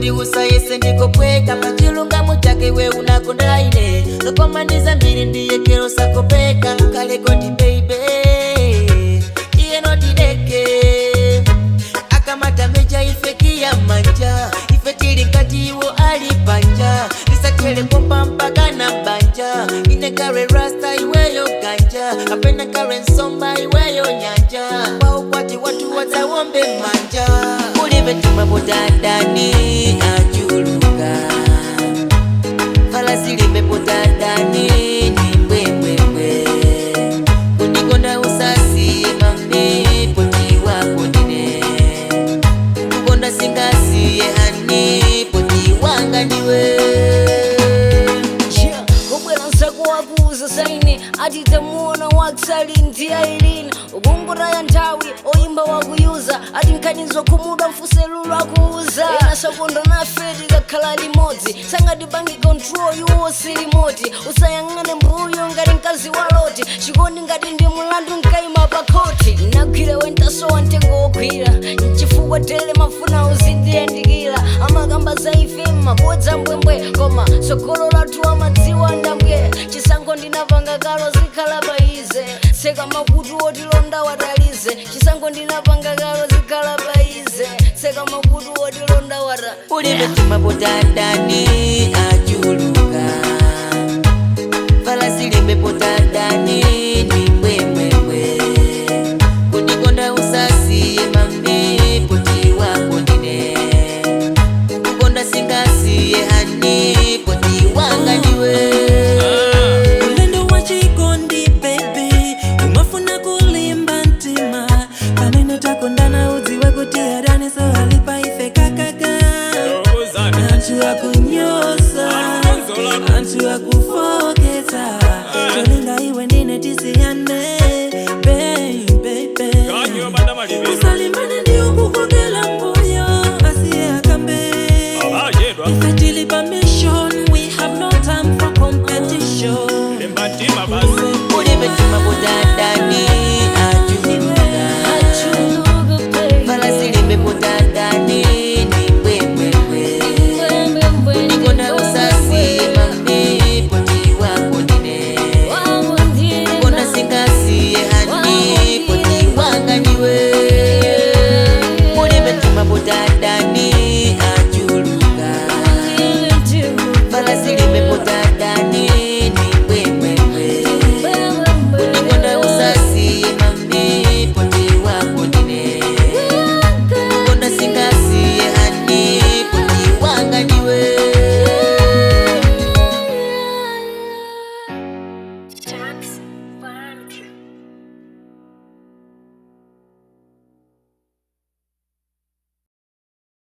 Kodi usayese ndikopweka pachilungamo chake we unakondaine sokomaniza mbiri ndiye kero sakopeka kale kodi baby iye notideke akamata meja ifekia manja ifetili kati iwo alipanja nisakele pompa mpaka na banja inekare rasta iweyo ganja apena kare nsomba iweyo nyanja kwa ukwati watu watawombe manja ulivetuma potadani ajuluka falasilipe potadani nimbwembwembwe kunikonda usasi mami poti wako nine kukonda singasi hani poti wanga niwe wakuuza saini atitamuona wakisalinti ailini ukungura ya ntawi oyimba wakuyuza ati nkanizo kumuda mfuselulu akuuza inasokondo na feri kakhala limodzi sangati bangi control yuwo silimoti usayang'ane mbuyo ngati mkazi waloti chikondi ngati ndi mulandu nkaima pakoti nagwira wentasowa mtengo wogwira mchifukwa tele mafuna uzindiyandikira amakamba za ife mabodza mbwembwe koma sogolo latu amadziwa ndambwe chisango ndinapanga kalo zikhala paize seka makutu otilonda watalize chisango ndinapanga kalo zikhala paize seka makutu otilonda wata ulivetuma potadani ajuluka falasilipe potadani nimbwembwembwe kunikonda usasi mami poti wako nine kukonda singasi hani poti wanga niwe Antu akufoketa Cholinga iwe ndine tisiyane Baby Usalimane ndi ukukogela mbuyo Asiye akambe Ifetili pa misho